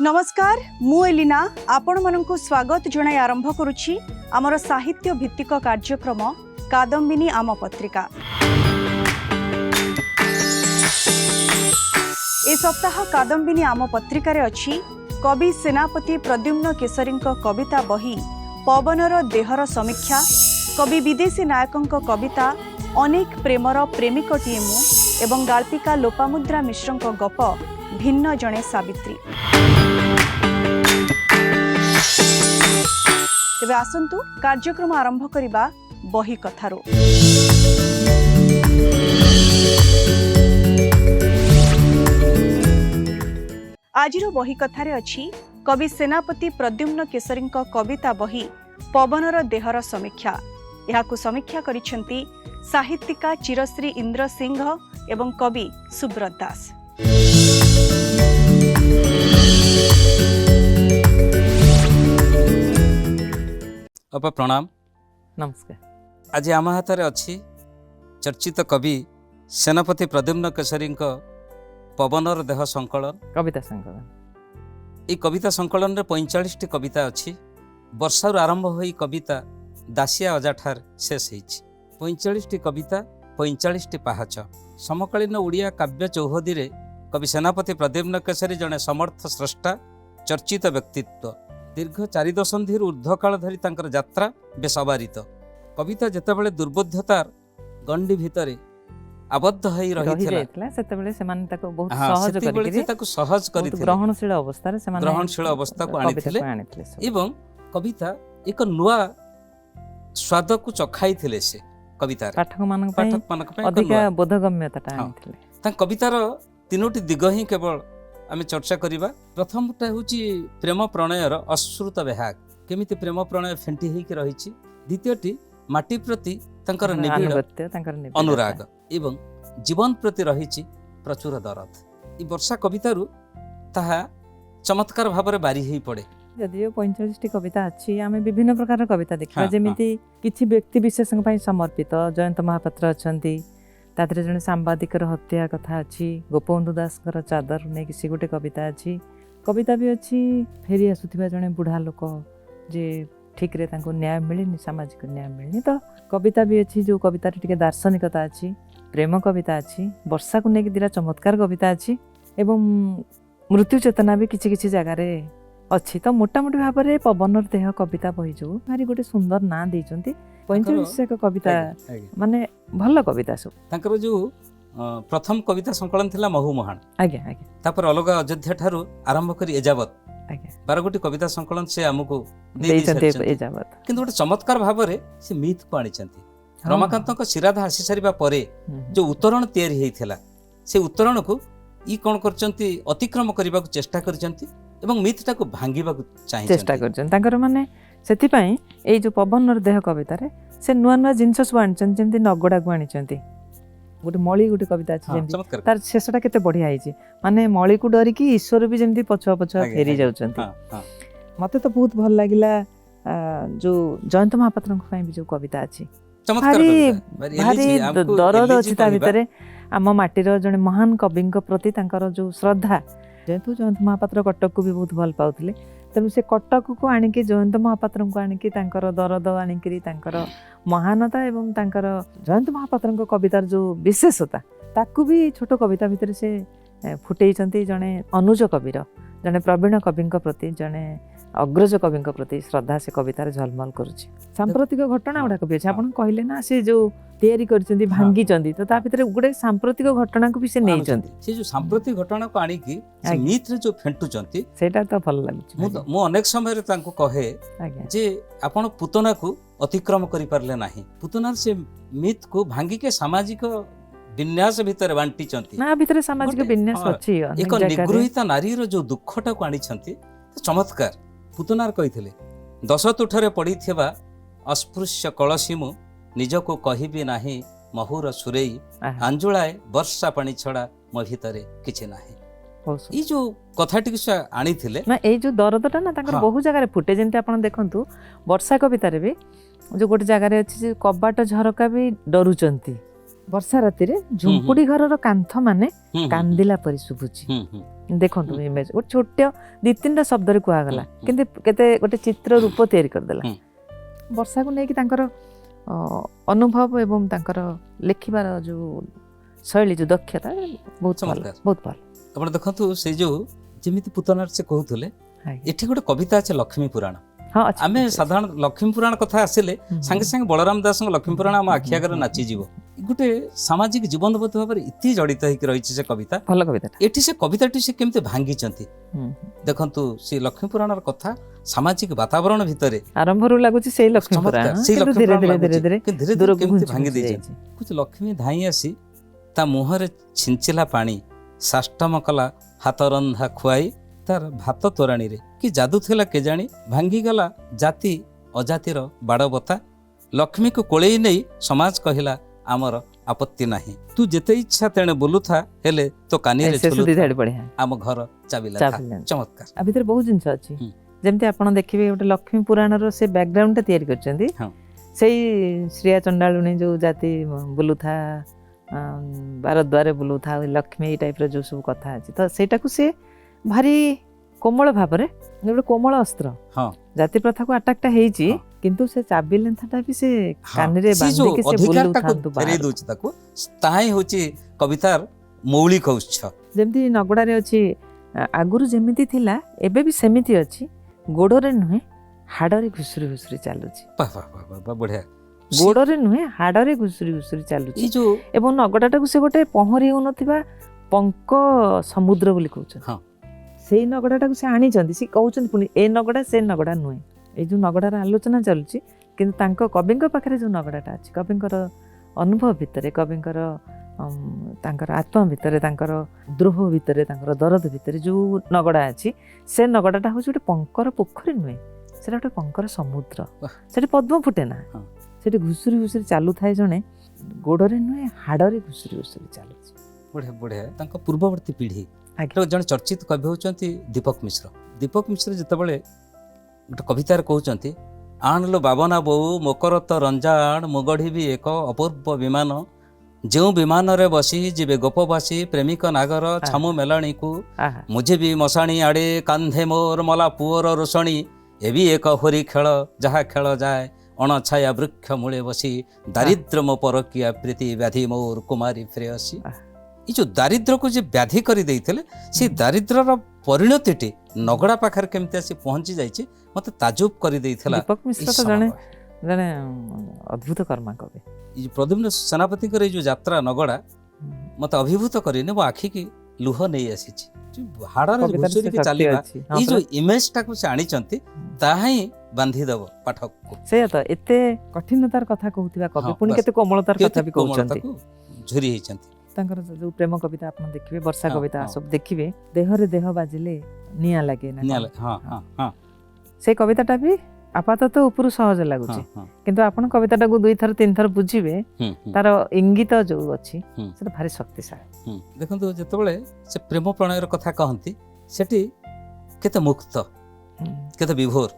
नमस्कार मु एलिना आपण मानकु स्वागत जणाई आरंभ करुछि आमर साहित्य भित्तिक कार्यक्रम कादम्बिनी आम पत्रिका। ए सप्ताह कादम्बिनी आम पत्रिका रे अछि कवि सेनापति प्रद्युम्न केसरींक कविता बही पवनर देहर समीक्षा, कवि विदेशी नायकंक कविता अनेक प्रेमर प्रेमिकटिए मु एवं गाल्पिका लोपामुद्रा मिश्रंक गप भिन्न जणे सावित्री। तेबे आसंतु कार्यक्रम आरंभ करिबा बही कथारो। आजिरो बही कथारे अछि कवि सेनापति प्रद्युम्न केसरींक कविता बही पवनर देहर समीक्षा। याकु समीक्षा करिसेंती साहित्यिका चिरश्री इंद्र सिंह एवं कवि सुब्रत दास। अपा प्रणाम, नमस्कार। आज आम हाथ में अच्छी चर्चित कवि सेनापति प्रद्युम्न केसरी पवनर देह संकलन कविता संकलन। ये कविता संकलन में 45 टी कविता अच्छी। वर्षार आरंभ हो कविता दासिया अजाठार शेष होती। 45 टी कविता 45 टी पाहाच। समकालीन ओडिया काव्य चौहदी रे कवि सेनापति प्रद्युम्न केसरी जड़े समर्थ स्रष्टा चर्चित व्यक्तित्व। दीर्घ 4 दशंधि ऊर्ध्वकाल धरी तांकर यात्रा बेस अबारित। कविता जेतेबेले दुर्बोध्यतार गंडी भितरे आबद्ध होई रहितला सेतेबेले सेमान ताको बहुत सहज करिके ताको सहज करिथिले। ग्रहणशील अवस्था रे सेमान ग्रहणशील अवस्था को आनिथिले एवं कविता एक नुआ स्वाद को चखाइथिले। से कविता पाठक मानक पई अधिक बोधगम्यता आनिथिले। ता कवितार तीनोटी दिग ही केवल आमे चर्चा करिबा। प्रथमटा होची प्रेम प्रणयर अश्रुत बेहाग, केमिति प्रेम प्रणय फेंटी हेकि रहिछि। द्वितीयटी माटी प्रति तांकर निबिड़ अनुराग एवं जीवन प्रति रहिछि प्रचुर दरद। ई वर्षा कवितारु ताहा चमत्कार भाबरे बारी हेई पड़े। यदि 45 टी कविता अछि, आमे विभिन्न प्रकार कविता देखिबा। जेमिति किछि व्यक्ति विशेषक पई समर्पित जयंत महापात्र अछंती, तादरे जने सांबादिकर हत्या कथा अछि। गोपबंधु दासकर चादर ने किसी गोटे कविता अछि। कविता भी अछि फेरी आसुथिबा जने बुढ़ा लोक जे ठीक रे तांको न्याय मिलेनी, सामाजिक न्याय मिलेनी। तो कविता भी अछि जो कविता टिके दार्शनिकता अछि, प्रेम कविता अछि, वर्षा को नेकी दिरा चमत्कार कविता अछि एवं मृत्यु चेतना भी किछि किछि जगह रे अछि। तो मोटामोटी भाव में पवनर देह कविता बही जो भारी गोटे सुंदर ना देइचंती। 45 कविता माने भल कविता सब। तांकर जो प्रथम कविता संकलन थिला महू महान। आज्ञा आज्ञा। तापर अलग अयोध्या ठारू आरंभ करी एजावत आज्ञा 12 गोटी कविता संकलन से हमको देइचंती एजावत। किंतु गोटे चमत्कार भाव में से मिथ को आनिचंती। रमाकांत शिराधा आसी सारिबा परे जो उत्तरण तैयारी हेइथिला, से उत्तरण को ई कोन करचंती अतिक्रम करबा को चेष्टा करचंती एवं मिथटा को भांगीबा को चाहि चेष्टा करचन। तांकर माने सेति पई एई जो पवनर देह कविता रे से नुआ नुआ जिंस सब आनिचन। जेमति नगडा को आनिचंती। गोटे मळी गोटे कविता अछि जेमति तार शेषटा केते बढ़िया आइछि। माने मळी को डरी कि ईश्वर भी जेमति पछुआ पछुआ फेरी जाउचंती। मते तो बहुत भल लागिला जो जयंत महापात्रक पई भी जो कविता अछि भारी दरद अछि। ता भितरे आम माटीर जने महान कविंक प्रति तांकर जो श्रद्धा, जेहेतु जयंत महापात्र कटक को भी बहुत भल पाउथिले, तेणु से कटक को आनिके जयंत महापात्र को आनिके तांकर दरद आनिकरी तांकर महानता एवं तांकर जयंत महापात्र कवितार जो विशेषता ताकू भी छोट कविता भितर से फुटेइचंती। जने अनुज कविर, जने प्रवीण कविंक प्रति, जने अग्रज कविंक प्रति श्रद्धा से कवितार झलमल करुछि। सांप्रतिक घटना गुडा कवि अछि। आपण कहले ना से जो तैयारी करचंती भांगी चंदी, तो ता भितर गुडे सांप्रतिक घटना को भी से नै चंदी। से जो सांप्रतिक घटना को आनी की से मिथ रे जो फेंटु चंती, सेटा तो भल लागुछि। मु अनेक समय रे तांको कहे जे आपण पुतना को अतिक्रम करि परले नाही। पुतनार से मिथ को भांगी के सामाजिक विन्यास भितर बांटी चंती। ना भितर सामाजिक विन्यास अछि। एक निगृहीता नारी रो जो दुखटा को आनी चंती चमत्कार। पुतनार कहिथिले 10 तुठरे पड़िथिबा अस्पृश्य कलसी मु निजको कहिबी नाही महुर सुरेई आंजुलाए वर्षा पानी छड़ा मो भितरे किछि नाही। ई जो कथाटी से आनिथिले ना ए जो दरदटा ना ताकर बहु जगह रे फुटे। जेंति आपण देखंतु वर्षा कविता रे भी जो गोटे जगह रे अछि कबाट झरका भी डरुचंती। वर्षा राति रे झुंपुडी घर रो कांथ माने कांदिला परि सुबुची। ଦେଖନ୍ତୁ ଇମେଜ ଗୋଟେ ଛୋଟ 2-3ଟା ଶବ୍ଦରେ କୁହାଗଲା କିନ୍ତୁ କେତେ ଗୋଟେ ଚିତ୍ର ରୂପ ତିଆରି କରିଦେଲା। ବର୍ଷାକୁ ନେଇକି ତାଙ୍କର ଅନୁଭବ ଏବଂ ତାଙ୍କର ଲେଖିବାର ଯୋଉ ଶୈଳୀ ଯୋଉ ଦକ୍ଷତା ବହୁତ ଭଲ ବହୁତ ଭଲ। ଆପଣ ଦେଖନ୍ତୁ ସେଇ ଯୋଉ ଯେମିତି ପୁତନାର ସେ କହୁଥିଲେ ଏଠି ଗୋଟେ କବିତା ଅଛି ଲକ୍ଷ୍ମୀ ପୁରାଣ। ଆମେ ସାଧାରଣ ଲକ୍ଷ୍ମୀ ପୁରାଣ କଥା ଆସିଲେ ସାଙ୍ଗେ ସାଙ୍ଗେ ବଳରାମ ଦାସଙ୍କ ଲକ୍ଷ୍ମୀ ପୁରାଣ ଆମ ଆଖି ଆଗରେ ନାଚିଯିବ। ଗୋଟେ ସାମାଜିକ ଜୀବନବଦ୍ଧ ଭାବରେ ଇତି ଜଡ଼ିତ ହେଇକି ରହିଛି ସେ କବିତା। ଭଲ କବିତା। ଏଠି ସେ କବିତାଟି ସେ କେମିତି ଭାଙ୍ଗିଛନ୍ତି ଦେଖନ୍ତୁ। ସେ ଲକ୍ଷ୍ମୀ ପୁରାଣର କଥା ସାମାଜିକ ବାତାବରଣ ଭିତରେ ଆରମ୍ଭରୁ ଲାଗୁଛି ସେଇ ଲକ୍ଷ୍ମୀ ପୁରାଣ ଧୀରେ କେମିତି ଭାଙ୍ଗି ଦେଇଛନ୍ତି। ଲକ୍ଷ୍ମୀ ଧାଇଁ ଆସି ତା ମୁହଁରେ ଛିଞ୍ଚିଲା ପାଣି, ସାଷ୍ଟମ କଲା ହାତ ରନ୍ଧା ଖୁଆଇ, ତାର ଭାତ ତୋରାଣୀରେ କି ଯାଦୁ ଥିଲା କେଜାଣି, ଭାଙ୍ଗିଗଲା ଜାତି ଅଜାତିର ବାଡ଼ବତା। ଲକ୍ଷ୍ମୀକୁ କୋଳେଇ ନେଇ ସମାଜ କହିଲା ଆମର ଆପତ୍ତି ନାହିଁ, ତୁ ଯେତେ ଇଚ୍ଛା ତେଣେ ବୁଲୁଥା ହେଲେ ତୋ କାନିରେ ଆମ ଘର ଚାବିଲା। ଚମତ୍କାର। ଆ ଭିତରେ ବହୁତ ଜିନିଷ ଅଛି। ଯେମିତି ଆପଣ ଦେଖିବେ ଗୋଟେ ଲକ୍ଷ୍ମୀ ପୁରାଣର ସେ ବ୍ୟାକଗ୍ରାଉଣ୍ଡଟା ତିଆରି କରିଛନ୍ତି। ସେଇ ଶ୍ରେୟା ଚଣ୍ଡାଳୁଣୀ ଯୋଉ ଜାତି ବୁଲୁଥା, ବାରଦ୍ୱାରେ ବୁଲୁଥା, ଲକ୍ଷ୍ମୀ ଏଇ ଟାଇପର ଯୋଉ ସବୁ କଥା ଅଛି, ତ ସେଇଟାକୁ ସେ ଭାରି କୋମଳ ଭାବରେ ଗୋଟେ କୋମଳ ଅସ୍ତ୍ର ଜାତି ପ୍ରଥାକୁ ଆଟାକଟା ହେଇଛି, କିନ୍ତୁ ସେ ଚାବି ଲେନ୍ଥାଟା ବି ସେ କାନିରେ ବାନ୍ଧିକି ସେ ବୁଲୁଥାନ୍ତୁ ଫେରେଇ ଦଉଛି ତାକୁ। ତାହା ହିଁ ହଉଛି କବିତାର ମୌଳିକ ଉତ୍ସ। ଯେମିତି ନଗଡ଼ାରେ ଅଛି, ଆଗରୁ ଯେମିତି ଥିଲା ଏବେ ବି ସେମିତି ଅଛି, ଗୋଡ଼ରେ ନୁହେଁ ହାଡ଼ରେ ଘୁଷୁରି ଘୁଷୁରି ଚାଲୁଛି। ବଢିଆ। ଗୋଡ଼ରେ ନୁହେଁ ହାଡ଼ରେ ଘୁଷୁରି ଘୁଷୁରି ଚାଲୁଛି। ଏବଂ ନଗଡ଼ାଟାକୁ ସେ ଗୋଟେ ପହଁରି ହେଉନଥିବା ପଙ୍କ ସମୁଦ୍ର ବୋଲି କହୁଛନ୍ତି। ସେଇ ନଗଡ଼ାଟାକୁ ସେ ଆଣିଛନ୍ତି। ସେ କହୁଛନ୍ତି ପୁଣି ଏ ନଗଡ଼ା ସେ ନଗଡ଼ା ନୁହେଁ। ଏଇ ଯୋଉ ନଗଡ଼ାର ଆଲୋଚନା ଚାଲୁଛି, କିନ୍ତୁ ତାଙ୍କ କବିଙ୍କ ପାଖରେ ଯୋଉ ନଗଡ଼ାଟା ଅଛି, କବିଙ୍କର ଅନୁଭବ ଭିତରେ, କବିଙ୍କର ତାଙ୍କର ଆତ୍ମା ଭିତରେ, ତାଙ୍କର ଦ୍ରୋହ ଭିତରେ, ତାଙ୍କର ଦରଦ ଭିତରେ ଯୋଉ ନଗଡ଼ା ଅଛି, ସେ ନଗଡ଼ାଟା ହଉଛି ଗୋଟେ ପଙ୍କର ପୋଖରୀ ନୁହେଁ, ସେଟା ଗୋଟେ ପଙ୍କର ସମୁଦ୍ର। ସେଠି ପଦ୍ମ ଫୁଟେ ନା, ସେଠି ଘୁଷୁରି ଘୁଷୁରି ଚାଲୁଥାଏ ଜଣେ, ଗୋଡ଼ରେ ନୁହେଁ ହାଡ଼ରେ ଘୁଷୁରି ଘୁଷୁରି ଚାଲୁଛି। ବଢିଆ ବଢିଆ। ତାଙ୍କ ପୂର୍ବବର୍ତ୍ତୀ ପିଢ଼ି ଜଣେ ଚର୍ଚ୍ଚିତ କବି ହେଉଛନ୍ତି ଦୀପକ ମିଶ୍ର। ଦୀପକ ମିଶ୍ର ଯେତେବେଳେ ଗୋଟେ କବିତାରେ କହୁଛନ୍ତି, ଆଣଲୋ ବାବନା ବୋଉ ମକର ତ ରଞ୍ଜାଣ, ମୁଁ ଗଢ଼ିବି ଏକ ଅପୂର୍ବ ବିମାନ, ଯେଉଁ ବିମାନରେ ବସି ଯିବେ ଗୋପବାସୀ ପ୍ରେମିକ ନାଗର ଛାମୁ ମେଲାଣୀକୁ, ମୁଁ ଯିବି ମଶାଣୀ ଆଡ଼େ କାନ୍ଧେ ମୋର ମଲା ପୁଅର ରୋଷଣୀ, ଏ ବି ଏକ ହୋରି ଖେଳ ଯାହା ଖେଳ ଯାଏ ଅଣଛାୟା ବୃକ୍ଷ ମୂଳେ ବସି, ଦାରିଦ୍ର୍ୟ ମୋ ପରକିଆ ପ୍ରୀତି ବ୍ୟାଧି ମୋର କୁମାରୀ ପ୍ରେୟସୀ। ଏଇ ଯୋଉ ଦାରିଦ୍ର୍ୟକୁ ଯେ ବ୍ୟାଧି କରିଦେଇଥିଲେ, ସେଇ ଦାରିଦ୍ର୍ୟର ପରିଣତିଟି ନଗଡ଼ା ପାଖରେ କେମିତି ଆସି ପହଞ୍ଚି ଯାଇଛି ମତେ ତାଜୁବ କରିଦେଇଥିଲା। ଦୀପକ ମିଶ୍ର ତ ଜଣେ ଅଦ୍ଭୁତ କର୍ମା କବି। ଏଇ ଯୋଉ ପ୍ରଦ୍ୟୁମ୍ନ ସେନାପତିଙ୍କର ଏଇ ଯୋଉ ଯାତ୍ରା ନଗଡ଼ା ମତେ ଅଭିଭୂତ କରିନି, ମୋ ଆଖିକି ଲୁହ ନେଇ ଆସିଛି। ହାଡ଼ରେ ଘୁଷୁରିକି ଚାଲିବା ଏଇ ଯୋଉ ଇମେଜଟାକୁ ସେ ଆଣିଛନ୍ତି, ତାହା ହିଁ ବାନ୍ଧିଦେବ ପାଠକକୁ। ସେଇଆ ତ, ଏତେ କଠିନତାର କଥା କହୁଥିବା କବି ପୁଣି କେତେ କୋମଳତାର କଥା ବି କହୁଛନ୍ତି, ଝୁରି ହେଇଛନ୍ତି। ତାଙ୍କର ଯୋଉ ପ୍ରେମ କବିତା ଆପଣ ଦେଖିବେ, ବର୍ଷା କବିତା ସବୁ ଦେଖିବେ, ଦେହରେ ଦେହ ବାଜିଲେ ନିଆଁ ଲାଗେ ନା, ସେଇ କବିତାଟା ବି ଆପାତତଃ ଉପରୁ ସହଜ ଲାଗୁଛି, କିନ୍ତୁ ଆପଣ କବିତାଟାକୁ 2-3 3 ବୁଝିବେ, ତାର ଇଙ୍ଗିତ ଯୋଉ ଅଛି ସେଟା ଭାରି ଶକ୍ତିଶାଳୀ। ଦେଖନ୍ତୁ, ଯେତେବେଳେ ସେ ପ୍ରେମ ପ୍ରଣୟର କଥା କହନ୍ତି, ସେଠି କେତେ ମୁକ୍ତ, କେତେ ବିଭୋର,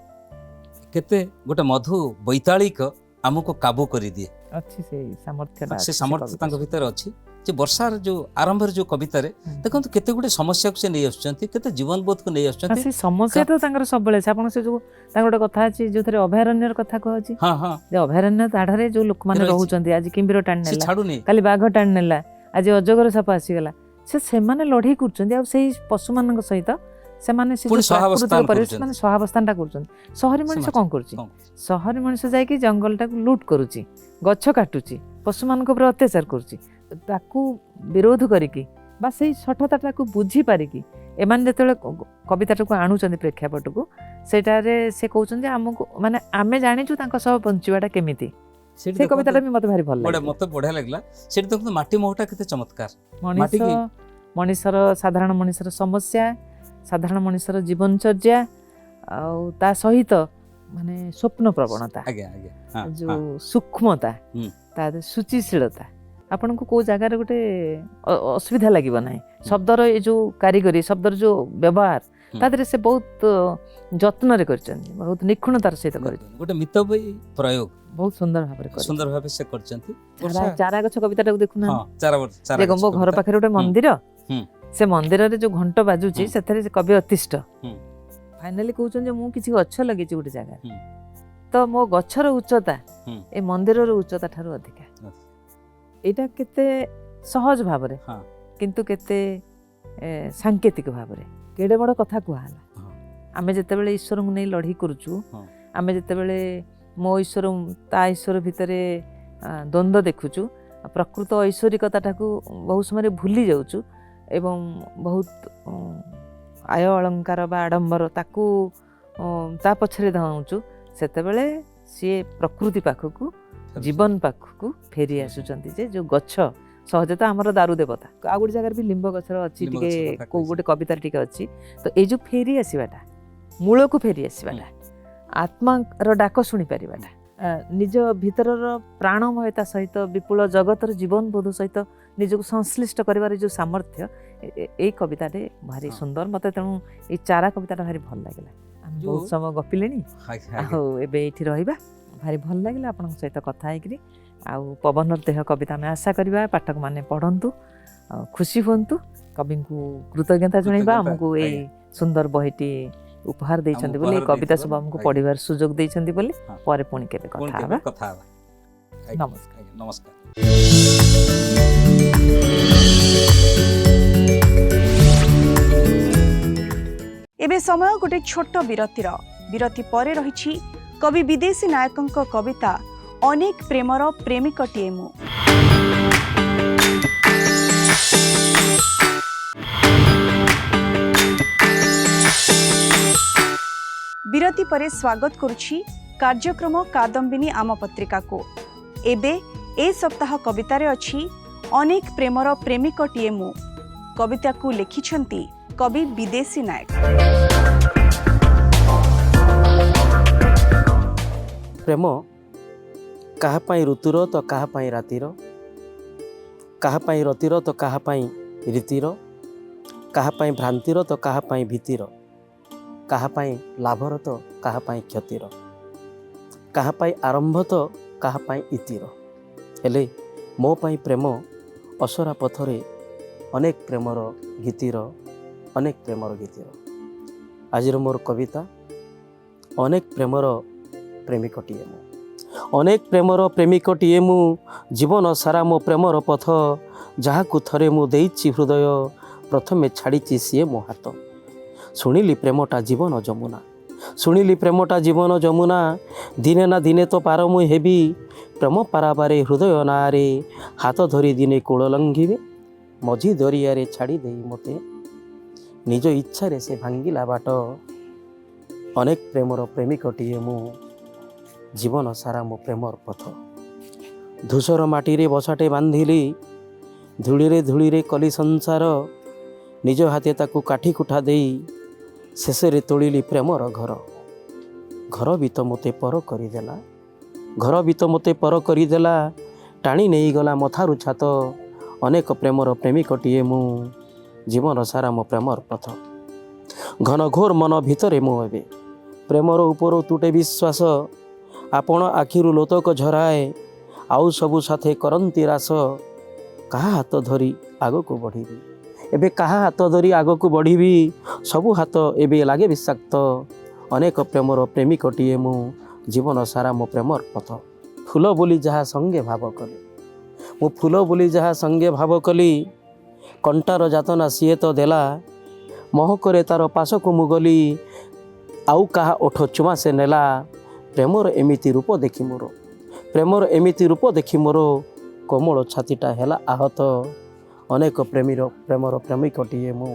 କେତେ ଗୋଟେ ମଧୁ ବୈତାଳିକ ଆମକୁ କାବୁ କରିଦିଏ ଅଛି। ସେଇ ସାମର୍ଥ୍ୟଟା, ସେ ସାମର୍ଥ୍ୟ ତାଙ୍କ ଭିତରେ ଅଛି। ଯେ ବର୍ଷାର ଯୋଉ ଆରମ୍ଭରେ ଯୋଉ କବିତାରେ ଦେଖନ୍ତୁ କେତେ ଗୁଡେ ସମସ୍ୟାକୁ ସେ ନେଇ ଆସୁଛନ୍ତି, କେତେ ଜୀବନବୋଧକୁ ନେଇ ଆସୁଛନ୍ତି। ସେ ସମସ୍ୟା ତ ତାଙ୍କର ସବୁବେଳେ ଆପଣ ସେ ଯୋଉ ତାଙ୍କର ଗୋଟେ କଥା ଅଛି ଯୋଉଥିରେ ଅଭୟାରଣ୍ୟର କଥା କୁହାଉଛି, ଯେ ଅଭୟାରଣ୍ୟ ଦାଢରେ ଯୋଉ ଲୋକମାନେ ରହୁଛନ୍ତି, ଆଜି କିମ୍ବୀର ଟାଣି ନେଲା, କାଲି ବାଘ ଟାଣି ନେଲା, ଆଜି ଅଜଗର ସାପ ଆସିଗଲା, ସେମାନେ ଲଢେଇ କରୁଛନ୍ତି। ଆଉ ସେଇ ପଶୁମାନଙ୍କ ସହିତ ସେମାନେ ସହାବସ୍ଥାନଟା କରୁଛନ୍ତି। ସହରୀ ମଣିଷ କଣ କରୁଛି? ସହରୀ ମଣିଷ ଯାଇକି ଜଙ୍ଗଲଟାକୁ ଲୁଟ୍ କରୁଛି, ଗଛ କାଟୁଛି, ପଶୁମାନଙ୍କ ଉପରେ ଅତ୍ୟାଚାର କରୁଛି। ତାକୁ ବିରୋଧ କରିକି ବା ସେଇ ସଠତାଟାକୁ ବୁଝି ପାରିକି ଏମାନେ ଯେତେବେଳେ କବିତାଟାକୁ ଆଣୁଛନ୍ତି ପ୍ରେକ୍ଷାପଟକୁ, ସେଇଟାରେ ସେ କହୁଛନ୍ତି ଆମକୁ, ମାନେ ଆମେ ଜାଣିଛୁ ତାଙ୍କ ସହ ବଞ୍ଚିବାଟା କେମିତି। ସେ କବିତାଟା ବି ମତେ ଭାରି ଭଲ ଲାଗେ, ମତେ ବଢିଆ ଲାଗିଲା। ସେଠି ଦେଖନ୍ତୁ ମାଟି ମୋହଟା କେତେ ଚମତ୍କାର। ମଣିଷର ସାଧାରଣ ମଣିଷର ସମସ୍ୟା, ସାଧାରଣ ମଣିଷର ଜୀବନଚର୍ଯ୍ୟା, ଆଉ ତା ସହିତ ମାନେ ସ୍ୱପ୍ନ ପ୍ରବଣତା, ଯୋଉ ସୂକ୍ଷ୍ମତା, ତା ସୂଚିଶୀଳତା, ଆପଣଙ୍କୁ କୋଉ ଜାଗାରେ ଗୋଟେ ଅସୁବିଧା ଲାଗିବ ନାହିଁ। ଶବ୍ଦର ଏ ଯୋଉ କାରିଗରୀ, ଶବ୍ଦର ଯୋଉ ବ୍ୟବହାର, ତା ଦେହରେ ସେ ବହୁତ ଯତ୍ନରେ କରିଛନ୍ତି, ବହୁତ ନିଖୁଣତାର ସହିତ କରିଛନ୍ତି। ଗୋଟେ ମିତବ୍ୟୟୀ ପ୍ରୟୋଗ ବହୁତ ସୁନ୍ଦର ଭାବରେ ସେ କରିଛନ୍ତି। ଚାରା ଗଛ କବିତାଟାକୁ ଦେଖୁନାହାନ୍ତି, ଘର ପାଖରେ ଗୋଟେ ମନ୍ଦିର, से मंदिर रे जो घंट बाजुची हम्म। सेथरे से कवि अतिष्ठ हम्म। फाइनाली कहउछन जे मु किछि गछ लगिछि गोटे जगह हम्म। तो मो गछर उच्चता हम्म। ए मंदिरर उच्चता ठारू अधिका एटा केते सहज भाबरे हाँ। किंतु केते सांकेतिक भाबरे केडे बड़ कथा कुहाला हाँ। आमे जेतेबेले ईश्वर को नै लढी करूछु हाँ। आमे जेतेबेले मो ईश्वर ता ईश्वर भितरे द्वंद्व देखुछु प्रकृत ऐश्वरिकता ठाकू बहुत समय भूली जाउछु एवं बहुत आय अलंकार बा आडंबर ताकू ता पछरे धाउछु सेतेबेले सी प्रकृति पाखकू जीवन पाखकू फेरी आसुचंती जे जो गछ सहज तो आमर दारू देवता आ गोटे जगह भी लिंब गछर अच्छी लिंब टिके गछर को गोटे कविता टिके अच्छी तो ये जो फेरी आसवाटा मूल को फेरी आसवाटा आत्मा रो डाक शुणी पारिबाटा निज भितरर प्राणमयता सहित विपुल जगतर जीवन बोध सहित निजको संश्लिष्ट करिवार जो सामर्थ्य ए कविताटे भारी सुंदर मते तेणु ए चारा कविताटा भारी भल लागिला हम बहुत समय गपिलेनी आउ एबे एठी रहिबा भारी भल लागिला आपन सहित कथा हेकरी आउ पवनर देह कविता में आशा करिबा पाठक माने पढंतु खुशी होंतु कवि को कृतज्ञता जणाइबा हमको ए सुंदर बहिटी उपहार दैछन्ति बोली कविता सब हमको पढिबार सुयोग दैछन्ति बोली परे पुणी केबे कथा नमस्कार नमस्कार। एबे समय गोटे छोट विरतिर विरति परे रहिछि कवि विदेशी नायकंक कविता अनेक प्रेमर प्रेमिकटिए मु। विरति परे स्वागत करुछि कार्यक्रम कादम्बिनी आम पत्रिका को। एबे ए सप्ताह कवितारे अछि अनेक प्रेमर प्रेमिकटिए मु। कविता को लिखिछन्ति कवि विदेशी नायक। प्रेम कहा पाई ऋतुर तो कहा पाई रातिर, कहा पाई रतिर तो कहा पाई रीतिर, कहा पाई भ्रांतिर तो कहा पाई भीतिर, कहा पाई लाभर तो कहा पाई क्षतिर, कहा पाई आरंभ तो कहा पाई इतिर। हेले मो पाई प्रेम असरा पथरे अनेक प्रेमर गीतिर, अनेक प्रेमर गीतिर। आजिर मोर कविता अनेक प्रेमर प्रेमिकटिए मु। अनेक प्रेमर प्रेमिकटिए मु जीवन सारा मो प्रेमर पथ जहाकू थरे मु देइछि हृदय प्रथमे छाड़िछि सिए मो हाथ। शुणिली प्रेमटा जीवन जमुना, शुणिली प्रेमटा जीवन जमुना, दिने ना दिने तो पार मु हेबी प्रेम पाराबारे हृदय नारे हाथ धरी दिने कूल लंघिबे मझी दरियारे छाड़ी देई मते निज इच्छारे से भांगिला बाट। अनेक प्रेमर प्रेमिकटिए मु जीवन सारा मो प्रेमर पथ। धूसर माटी बसाटे बांधिली धूलिरे धूलिरे कली संसार, निज हाथे ताकू काठी कुठा देई शेषरे तोलिली प्रेमर घर। घर भी तो मते पर करिदेला, घर भी तो मते पर करिदेला, टाणी नहीं गला मथारू छात। अनेक प्रेमर प्रेमिकटिए मु जीवन सारा मो प्रेमर पथ। घन घोर मन भितरे मु एबे प्रेमर उपर तुटे विश्वास, आपण आखिरु लोतक झराए आउ सबु साथे करंती रास। कहा हाथ धरी आगको बढ़िबी एबे कहा हाथ धरी आगको बढ़िबी, सबु हाथ एबे लागे विषाक्त। अनेक प्रेमर प्रेमिकटिए मु जीवन सारा मो प्रेमर पथ। फूल बोली जहा संगे भाव कली, मु फूल बोली जहा संगे भाव कली, कंटार जातना सीए तो देला महकरे तार पासको मु गली, आउ कहा ओठ चुमा से नेला। प्रेमर एमिति रूप देखि मोर, प्रेमर एमिति रूप देखि मोर कोमल छातीटा हेला आहत। अनेक प्रेमर प्रेमिकटिए मु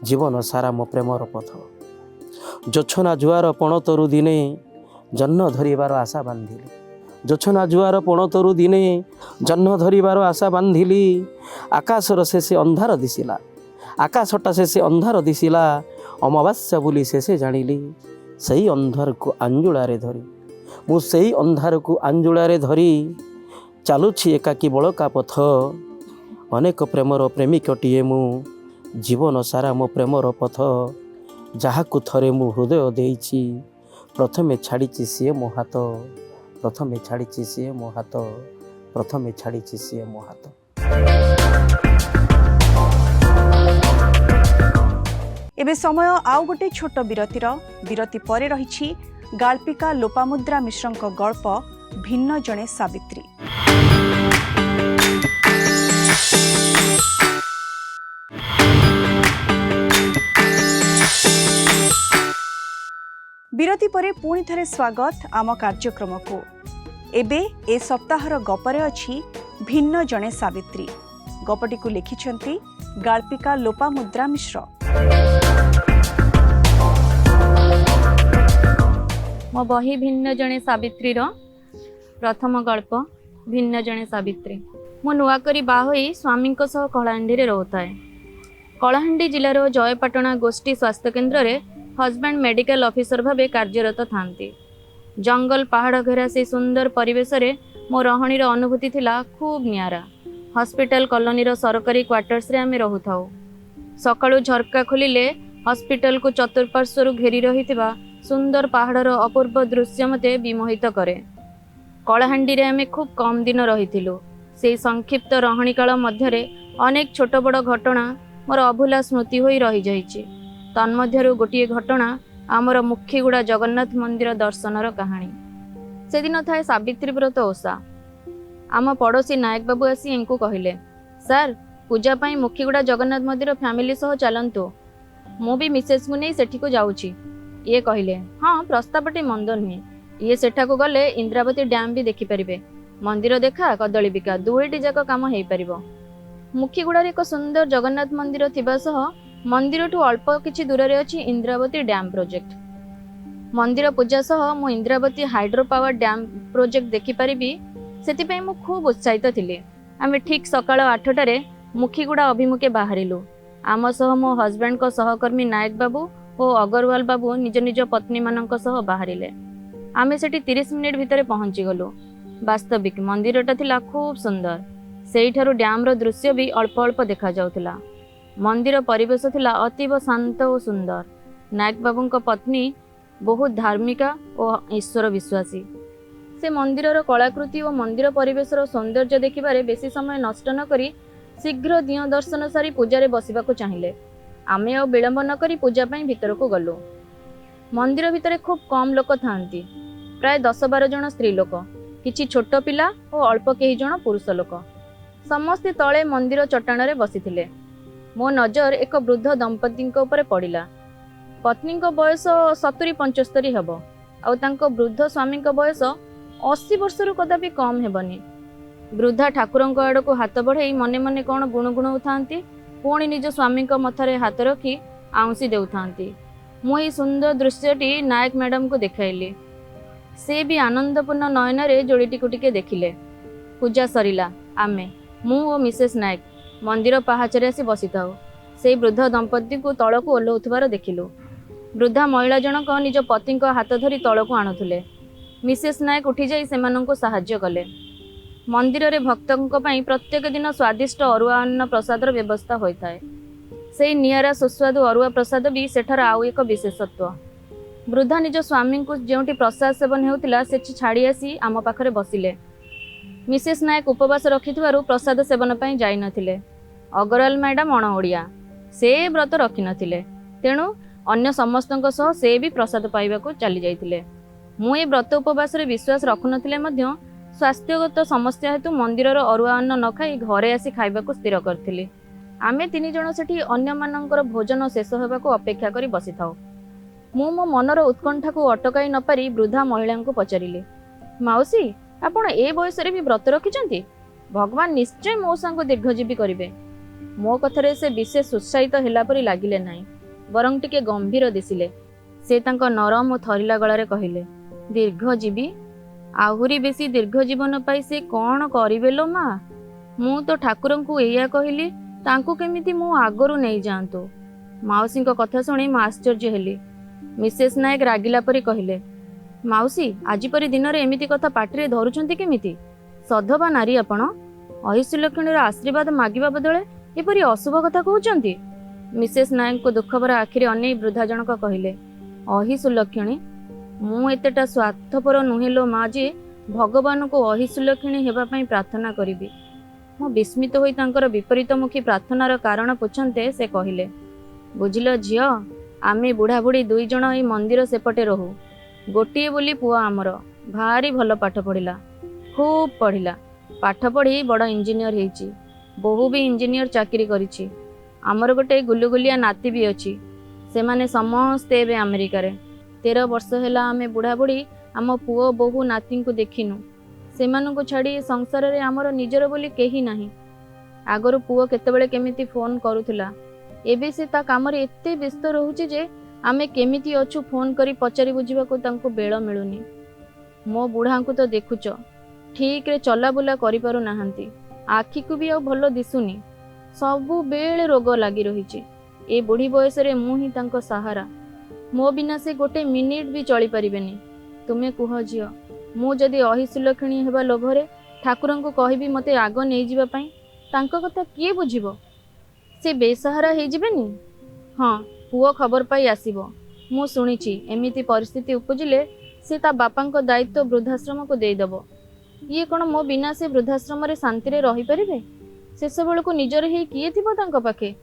जीवन सारा मो प्रेमर पथ। जोछना जुआर पणतरु दिने जन्न धरिबार आशा बांधिली, जोछना जुआर पणतरु दिने जन्न धरिबार आशा बांधिली। आकाशर शेषे अंधार दिशिला, आकाशटा शेषे अंधार दिशिला, अमावास्या बोली शेषे जानिली। सही अंधार को आंजुलारे धरी मु सही अंधार को आंजुलारे धरी चालुछि एकाकी बळका पथ। अनेक प्रेमर प्रेमिकटिए मु जीवन सारा मो प्रेमर पथ। जहाकू थरे मु हृदय देइछि प्रथमे छाड़िछि सिए मो हाथ, प्रथमे छाड़िछि सिए मो हाथ, प्रथमे छाड़िछि सिए मो हाथ। एबे समय आउ गोटे छोट विरतिर विरति परे रहिछि गाल्पिका लोपामुद्रा मिश्रଙ୍କ गल्प भिन्न जणे सावित्री। विरति परे पुणी थरे स्वागत आम कार्यक्रम को। एबे ए सप्ताहर गपरे अछि भिन्न जणे सावित्री। गपटी को लिखिछंती गाल्पिका लोपामुद्रा मिश्र। मो बही भिन्न जणे सावित्री प्रथम गल्प भिन्न जणे सावित्री। मो नुआकरी बाहोई स्वामी सह कलाहांडी रोताए। कलाहांडी जिलार जयपाटना गोष्ठी स्वास्थ्य केन्द्र रे हजबैंड मेडिकल ऑफिसर भावे कार्यरत थांती। जंगल पहाड़ घेरा से सुंदर परिवेश रे मो रहणीर अनुभूति थिला खूब नियारा। हॉस्पिटल कॉलोनी सरकारी क्वार्टर्स रे आमे रहुथाउ। सकाळु झरका खोलिले हॉस्पिटल को चतुर्पार्श्वर घेरी रहिथिबा सुंदर पहाड़र अपूर्व दृश्य मते विमोहित करे। कलाहांडी रे आमे खूब कम दिन रहिथिलु। से संक्षिप्त रहणी काल मध्यरे अनेक छोट बड़ घटना मोर अभूला स्मृति होई रही जाइछि। तन्मध्यरु गोटिए घटना आमर मुखीगुड़ा जगन्नाथ मंदिर दर्शनर कहानी। से दिन थाए सावित्री व्रत ओषा। आम पड़ोसी नायक बाबू आसी इनको कहले, सर पूजा पाई मुखीगुड़ा जगन्नाथ मंदिर फैमिली सह चलंतु। मु भी मिसेस को नहीं सेठी को जाउछि। ये कहले, हाँ प्रस्तावटी मंद नुहे। ये सेठा को गले इंद्रावती डैम भी देखि परिबे। मंदिर देखा कदली बिका दुईटी जाक काम हेई परिबो। मुखीगुड़ा एक सुंदर जगन्नाथ मंदिर थिबा सह मंदिर ठू अल्प किछि दूर रे अछि इंद्रावती डैम प्रोजेक्ट। मंदिर पूजा सह मु Indravati hydro power dam project देखि परिबी सेतिपई मु खूब उत्साहित थिले। आमे ठीक सकाळ 8टारे मुखीगुड़ा अभिमुखे बाहरिलु। आम सह मो हजबैंड को सहकर्मी नायक बाबू और अग्रवाल बाबू निज निज पत्नी मानक सह बाहरिले। आमे सेठी 30 मिनिट भितरे पहुंची गलु। वास्तविक मंदिरटा थिला खूब सुंदर। सेइठारु डैम रो दृश्य भी अल्प अल्प देखा जाउथिला। मंदिर परिवेश थिला अतीव शांत और सुंदर। नायक बाबूंक पत्नी बहुत धार्मिका और ईश्वर विश्वासी। से मंदिरर कलाकृति और मंदिर परिवेशर सौंदर्य देखिबारे बेसी समय नष्ट न करी शीघ्र दियो दर्शन सारी पूजारे बसिबाकू चाहिए। आमे और विलंब न करी पूजा पाई भितर को गलु। मंदिर भितर खूब कम लोक थांती। प्राय 10-12 जन स्त्री लोक, किछि छोट पिला और अल्प केही जन पुरुष लोक। समस्ते तले मंदिर चट्टाण रे बसिथिले। मो नजर एक वृद्ध दंपति ऊपर पड़िला। पत्नी बयस 70-75 हेबो आउ तांको वृद्ध स्वामी बयस 80 वर्षरु कदापि कम हेबनी। वृद्धा ठाकुरंक आड़ को हाथ बढ़ाई मने मने कौन गुणगुण थांती। पुणी निज स्वामी मथारे हाथ रखी आउंसी देउथांती। मु एई सुंदर दृश्यटी नायक मैडम को देखाइली। से भी आनंदपूर्ण नयन रे जोड़ीटी को टिके देखिले। पूजा सरिला। आमे मु और मिसेस नायक मंदिर पहाचरे आसी बसिथाउ। से वृद्ध दंपति को तल को ओह्लौथबार देखिलु। वृद्धा महिला जनक निज पति हाथ धरी तल को आणुथिले। मिसेस नायक उठी जाई सेमानंको साहाय्य कले। मंदिर रे भक्तों पई प्रत्येक दिन स्वादिष्ट अरुआ अन्न प्रसादर व्यवस्था होता है। से नियारा सुस्वादु अरुआ प्रसाद भी सेठार आउ एक विशेषत्व। वृद्धा निज स्वामी को जोटी प्रसाद सेवन होता से छाड़ी आसी आम पाखरे बसिले। मिसेस नायक उपवास रखिथिबारु प्रसाद सेवन पई जाई नथिले। अग्रवाल मैडम अण ओडिया से व्रत रखि नथिले। तेणु अन्य समस्तक सह से भी प्रसाद पाइबाकू चली जाइथिले। मु ए व्रत उपवास रे विश्वास रखु नथिले मध्य स्वास्थ्यगत समस्या हेतु मंदिरर अरुआ अन्न न खाई घरे आसी खाइबाकू स्थिर करथिली। आमे 3 जण सेठी अन्य मानकर भोजन शेष होबाकू अपेक्षा करी बसिथाउ। मु मो मनर उत्कंठा को अटकाई न पारी वृद्धा महिला को पचारिली, माउसी आपण ए बयस रे भी व्रत रखिचंती? भगवान निश्चय मौसा को दीर्घजीवी करिवे। मो कथरे से विशेष उत्साहित हेला परी लागिले नाही, बरं टिके गंभीर दिसिले। से तांको नरम और थरिला गलारे कहिले, दीर्घजीवी? आहुरी बेसी दीर्घ जीवन पाई से कौन करिवे लो माँ? मु तो ठाकुर को एया कहली, तांको केमिति मु आगरु नहीं जांतु। माउसी को कथा शुणी मु आश्चर्य हेली। मिसेस नायक रागिला परी कहिले, माउसी आज परी दिन रे एमिति कथा पाटिरे धरुचंती केमिति? सधवा नारी आपण अहिसुलक्षणीर आशीर्वाद मागिबा बदले एपरी अशुभ कथा कहउचंती। मिसेस नायक को दुख भरा आखिरे अनै वृद्धा जनक कहिले, अहिसुलक्षणी मु एतेटा स्वार्थपर नुहेलो माँ जे भगवान को अहिसुलक्षणी हेबा पई प्रार्थना करिबी। मु विस्मित होई तांकर विपरीतमुखी प्रार्थनार कारण पुछन्ते से कहिले, बुझिल झियो आमे बुढ़ा बुढ़ी दुई जण एई मंदिर सेपटे रहू गोटे बोली पुआ आमर भारी भल पाठ पढ़िला खूब पढ़िला पाठ पढ़ी बड़ इंजीनियर हेची बहु भी इंजीनियर चाकरी करिछि आमर गोटे गुलुगुलिया नाती भी अछि सेमाने समस्ते एबे अमेरिका रे 13 वर्ष ହେଲା आमे बुढ़ा बुढ़ी आम पुओ बहु नाती को देखिनु सेमानंको छाड़ी संसार रे आमर निजर बोली केही नाही आगरु पुओ केतेबेले केमिति फोन करूथला एबे से ता काम रे एते व्यस्त रहूची जे आमे केमिति अछु फोन करी पचारि बुझिबा को तांको बेळ मिलुनी मो बुढ़ा को तो देखुच ठीक रे चला बुला करि पारु नाहंती आखि को भी आ भलो दिसुनी सबु बेले रोग लागी रहिछि ए बुढ़ी बयस रे मु ही तांको सहारा मो बिना से गोटे मिनिट भी चली परिबेनी तुमे कुह झियो मु जदि अहिसुलक्षणी हेबा लोभरे ठाकुरन को कहबी मते आगो नै जिबा पई तांको कथा किए बुझिबो से बेसहारा हे जिबेनी हां पुओ खबर पाई आसीबो मु सुनिछि एमिति परिस्थिति उपजिले से ता बापांको दायित्व वृद्धाश्रम को दे दबो ये कोन मो बिना से वृद्धाश्रम रे शांति रे रही परिबे से सब को निजर हे किए थिबो तांको पाखे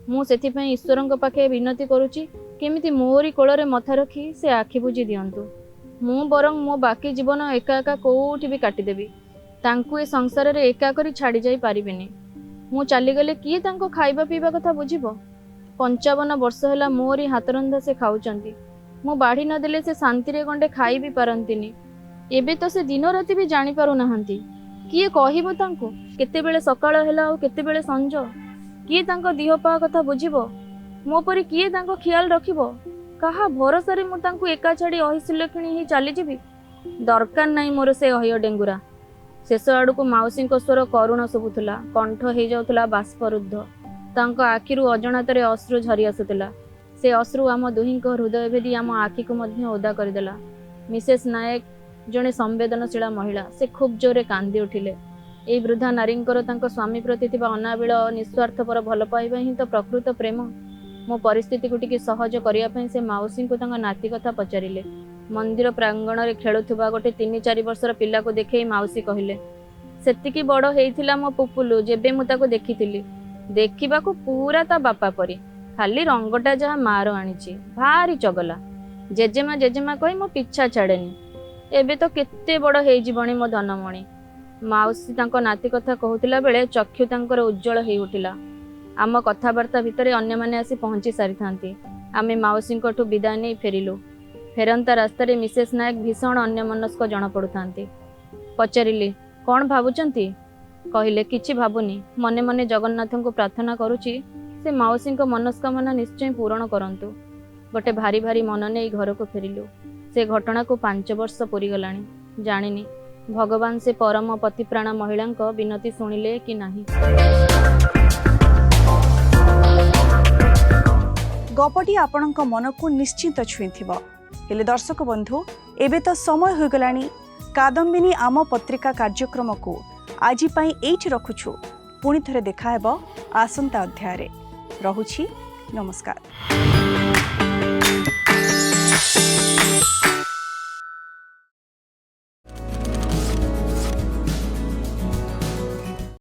मु सेति पई ईश्वरंको पाखे विनती करूछि केमिति मोरी कोଳରେ मथा रखी से आखि बुझी दियंतु मु बरं मो बाकी जीवन एका एका कोठी भी काटी देबी तांकु ए संसार रे एका करी छाड़ी जाई पारिबेनी मु चली गले किए तांको खाइबा पीबा कथा बुझिबो 55 वर्ष होला मोरी हातरंधा से खाउचंती मु बाढ़ी न देले से शांति रे गंडे खाई भी पारंतिनी एबे तो से दिन राति भी जानी पारु नाहंती किए कहिबो तांको केते बेले सकाळ होला और केते बेले संज किए तांको दिह पा कथा बुझिबो मो परी किए तांको ख्याल रखिबो कहा भरोसा रे मु तांको एका छाड़ी अहिसुलक्षणी ही चली जिबी दरकार नाही मोर से अहिय डेंगुरा शेष आड़ को माउसी स्वर करुण शुभुला कंठ हो जाउथला बाष्परुद्ध तांको आखिरु अजणातरे अश्रु झरी आसुला से अश्रु आम दुहींको हृदय भेदी आम आखि को मध्य ओदा करदेला मिसेस नायक जड़े संवेदनशीला महिला से खूब जोरे कांदी उठिले ए वृद्धा नारींकर तांको स्वामी प्रति थिबा अनाबिल निस्वार्थपर भल पाइबा ही तो प्रकृत प्रेम मो परिस्थिति को टिके सहज करिया पई से माउसी को तांको नाती कथा पचारिले मंदिर प्रांगण रे खेलुथुबा गोटे 3-4 वर्षर पिला को देखै माउसी कहिले सेतिकी बड़ हेइथिला मो पुपुलु जेबे मु ताको देखिथिली देखिबा को पूरा ता बापा परी खाली रंगटा जहा मार आनिछि भारी चगला जेजेमा कहि मो पिछा छाड़ेनी एबे तो केते बड़ हेइ जीवणी मो धनमणि माउसी तांको नाती कथा कहूतिला बेले चक्षु तांकर उज्जवल हेइ उठिला आम कथबार्ता भितर अन्य माने आसी पहुंची सारी थांती आमे माउसी कोठु विदाय नै फेरिलु फेरंता रास्ता रे मिसेस नायक भीषण अन्य मनस्क जणा पडुथांती पचारिली कोन भाबुचंती कहिले किछि भाबुनी मने मने जगन्नाथ को प्रार्थना करूची से माउसी को मनस्कामना निश्चय पूरण करंतु गोटे भारी भारी मन नै घर को फेरिलु से घटना को 5 वर्ष पूरी गलानी जानिनी भगवान से परम पतिप्राण महिला विनती शुणिले कि नाही। गपटी आपणक मन को निश्चित छुई हेले दर्शक बंधु एबे तो समय हो गलानी कादम्बिनी आम पत्रिका कार्यक्रम को आज पाई एठी रखुछु पुणी थरे देखा हेबो आसंता अध्याय रे रहुछि नमस्कार।